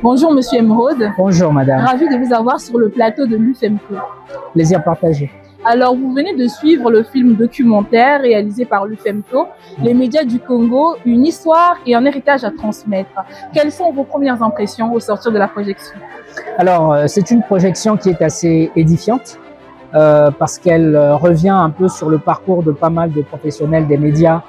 Bonjour Monsieur Emeraude, Bonjour madame, ravi de vous avoir sur le plateau de l'UFEMCO. plaisir partagé. Alors vous venez de suivre le film documentaire réalisé par l'UFEMCO, Les médias du Congo, une histoire et un héritage à transmettre. Quelles sont vos premières impressions au sortir de la projection? Alors c'est une projection qui est assez édifiante parce qu'elle revient un peu sur le parcours de pas mal de professionnels des médias,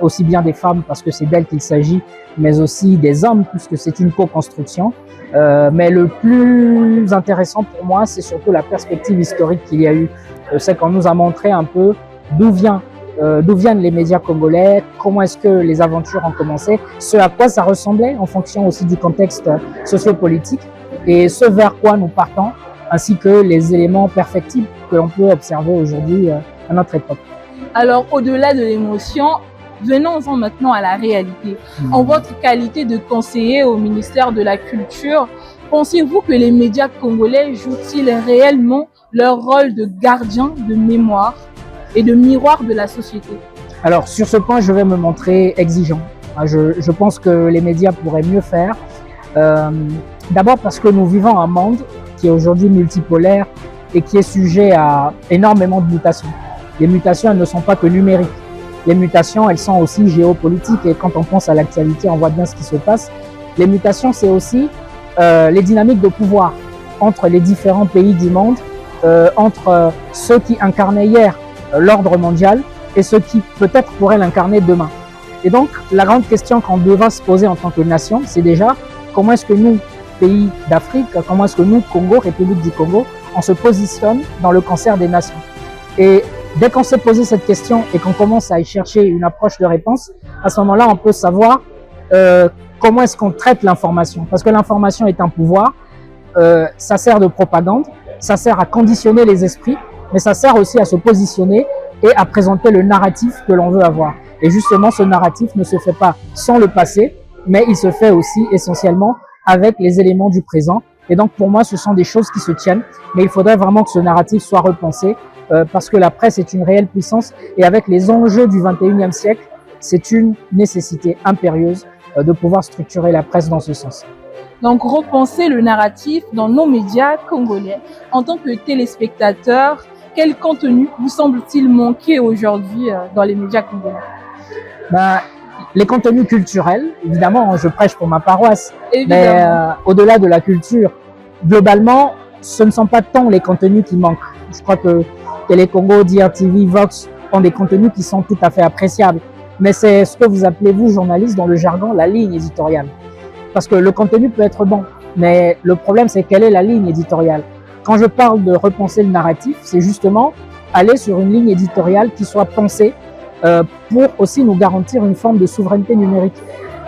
aussi bien des femmes parce que c'est d'elles qu'il s'agit, mais aussi des hommes puisque c'est une co-construction. Mais le plus intéressant pour moi, c'est surtout la perspective historique qu'il y a eu. C'est qu'on nous a montré un peu d'où viennent les médias congolais, comment est-ce que les aventures ont commencé, ce à quoi ça ressemblait en fonction aussi du contexte sociopolitique et ce vers quoi nous partons, ainsi que les éléments perfectibles que l'on peut observer aujourd'hui à notre époque. Alors au-delà de l'émotion, venons-en maintenant à la réalité. En votre qualité de conseiller au ministère de la Culture, pensez-vous que les médias congolais jouent-ils réellement leur rôle de gardien de mémoire et de miroir de la société? Alors sur ce point, je vais me montrer exigeant. Je pense que les médias pourraient mieux faire. D'abord parce que nous vivons un monde qui est aujourd'hui multipolaire et qui est sujet à énormément de mutations. Les mutations, elles ne sont pas que numériques. Les mutations, elles sont aussi géopolitiques et quand on pense à l'actualité, on voit bien ce qui se passe. Les mutations, c'est aussi les dynamiques de pouvoir entre les différents pays du monde, entre ceux qui incarnaient hier l'ordre mondial et ceux qui peut-être pourraient l'incarner demain. Et donc, la grande question qu'on devra se poser en tant que nation, c'est déjà comment est-ce que nous, pays d'Afrique, comment est-ce que nous, Congo, République du Congo, on se positionne dans le concert des nations. Et dès qu'on s'est posé cette question et qu'on commence à y chercher une approche de réponse, à ce moment-là, on peut savoir comment est-ce qu'on traite l'information. Parce que l'information est un pouvoir, ça sert de propagande, ça sert à conditionner les esprits, mais ça sert aussi à se positionner et à présenter le narratif que l'on veut avoir. Et justement, ce narratif ne se fait pas sans le passé, mais il se fait aussi essentiellement avec les éléments du présent. Et donc, pour moi, ce sont des choses qui se tiennent, mais il faudrait vraiment que ce narratif soit repensé parce que la presse est une réelle puissance et avec les enjeux du 21e siècle, c'est une nécessité impérieuse de pouvoir structurer la presse dans ce sens. Donc, repenser le narratif dans nos médias congolais. En tant que téléspectateur, quel contenu vous semble-t-il manquer aujourd'hui dans les médias congolais? Les contenus culturels, évidemment, je prêche pour ma paroisse, Évidemment. mais au-delà de la culture, globalement, ce ne sont pas tant les contenus qui manquent. Je crois que Télé-Congo, DRTV, Vox ont des contenus qui sont tout à fait appréciables. Mais c'est ce que vous appelez, vous, journaliste, dans le jargon, la ligne éditoriale. Parce que le contenu peut être bon, mais le problème, c'est quelle est la ligne éditoriale. Quand je parle de repenser le narratif, c'est justement aller sur une ligne éditoriale qui soit pensée pour aussi nous garantir une forme de souveraineté numérique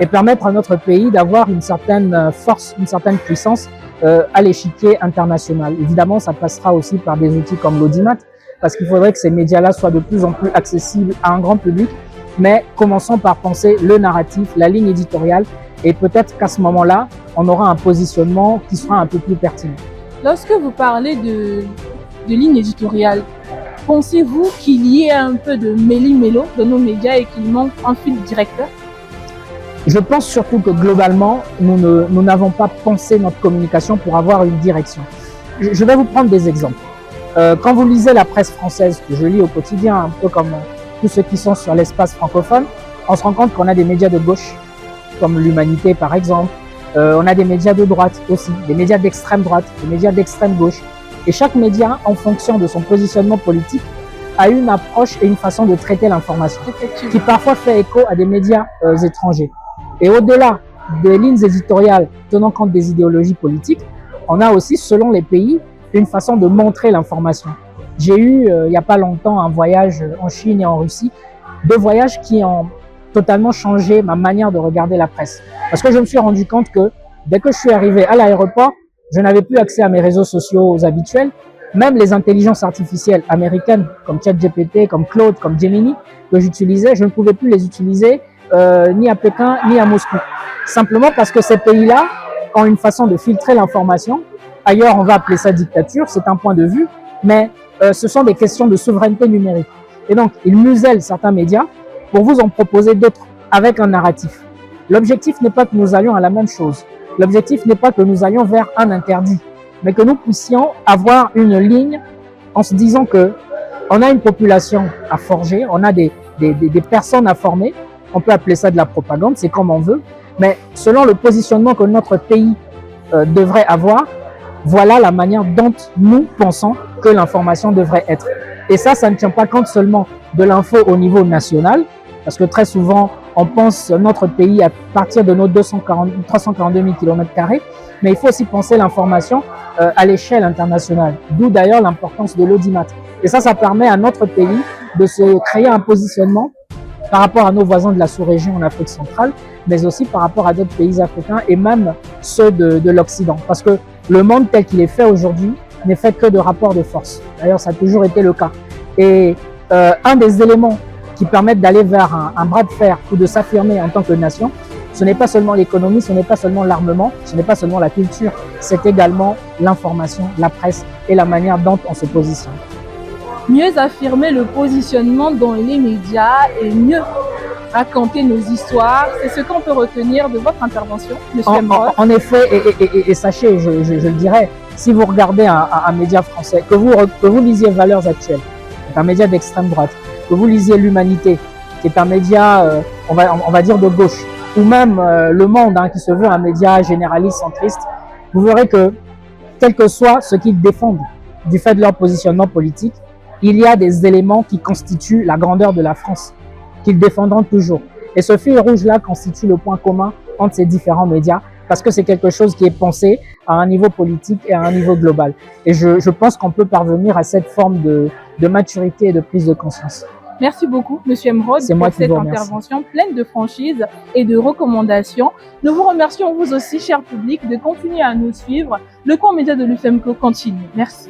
et permettre à notre pays d'avoir une certaine force, une certaine puissance à l'échiquier international. Évidemment, ça passera aussi par des outils comme l'audimat, parce qu'il faudrait que ces médias-là soient de plus en plus accessibles à un grand public, mais commençons par penser le narratif, la ligne éditoriale, et peut-être qu'à ce moment-là, on aura un positionnement qui sera un peu plus pertinent. Lorsque vous parlez de ligne éditoriale, pensez-vous qu'il y ait un peu de méli-mélo dans nos médias et qu'il manque un fil directeur? Je pense surtout que globalement, nous n'avons pas pensé notre communication pour avoir une direction. Je vais vous prendre des exemples. Quand vous lisez la presse française, que je lis au quotidien, un peu comme tous ceux qui sont sur l'espace francophone, on se rend compte qu'on a des médias de gauche, comme l'Humanité par exemple. On a des médias de droite aussi, des médias d'extrême droite, des médias d'extrême gauche. Et chaque média, en fonction de son positionnement politique, a une approche et une façon de traiter l'information qui parfois fait écho à des médias étrangers. Et au-delà des lignes éditoriales tenant compte des idéologies politiques, on a aussi, selon les pays, une façon de montrer l'information. J'ai eu, il n'y a pas longtemps, un voyage en Chine et en Russie, deux voyages qui ont totalement changé ma manière de regarder la presse. Parce que je me suis rendu compte que dès que je suis arrivé à l'aéroport, je n'avais plus accès à mes réseaux sociaux habituels. Même les intelligences artificielles américaines comme ChatGPT, comme Claude, comme Gemini, que j'utilisais, je ne pouvais plus les utiliser ni à Pékin, ni à Moscou. Simplement parce que ces pays-là ont une façon de filtrer l'information. Ailleurs, on va appeler ça dictature, c'est un point de vue, mais ce sont des questions de souveraineté numérique. Et donc, ils musellent certains médias pour vous en proposer d'autres avec un narratif. L'objectif n'est pas que nous allions à la même chose. L'objectif n'est pas que nous allions vers un interdit, mais que nous puissions avoir une ligne en se disant que on a une population à forger, on a des personnes à former, on peut appeler ça de la propagande, c'est comme on veut, mais selon le positionnement que notre pays devrait avoir, voilà la manière dont nous pensons que l'information devrait être. Et ça ne tient pas compte seulement de l'info au niveau national, parce que très souvent, on pense notre pays à partir de nos 342 000 km², mais il faut aussi penser l'information à l'échelle internationale, d'où d'ailleurs l'importance de l'audimat. Et ça permet à notre pays de se créer un positionnement par rapport à nos voisins de la sous-région en Afrique centrale, mais aussi par rapport à d'autres pays africains et même ceux de l'Occident. Parce que le monde tel qu'il est fait aujourd'hui n'est fait que de rapports de force. D'ailleurs, ça a toujours été le cas. Et un des éléments qui permettent d'aller vers un bras de fer ou de s'affirmer en tant que nation, ce n'est pas seulement l'économie, ce n'est pas seulement l'armement, ce n'est pas seulement la culture, c'est également l'information, la presse et la manière dont on se positionne. Mieux affirmer le positionnement dans les médias et mieux raconter nos histoires, c'est ce qu'on peut retenir de votre intervention, M. Emerode. En effet, et sachez, je le dirais, si vous regardez un média français, que vous lisiez Valeurs Actuelles, un média d'extrême droite, que vous lisiez L'Humanité, qui est un média, on va dire de gauche, ou même Le Monde, qui se veut un média généraliste, centriste, vous verrez que, quel que soit ce qu'ils défendent du fait de leur positionnement politique, il y a des éléments qui constituent la grandeur de la France, qu'ils défendront toujours. Et ce fil rouge-là constitue le point commun entre ces différents médias, parce que c'est quelque chose qui est pensé à un niveau politique et à un niveau global. Et je pense qu'on peut parvenir à cette forme de maturité et de prise de conscience. Merci beaucoup, M. Emerode, pour cette intervention pleine de franchise et de recommandations. Nous vous remercions, vous aussi, cher public, de continuer à nous suivre. Le cours média de l'UFEMCO continue. Merci.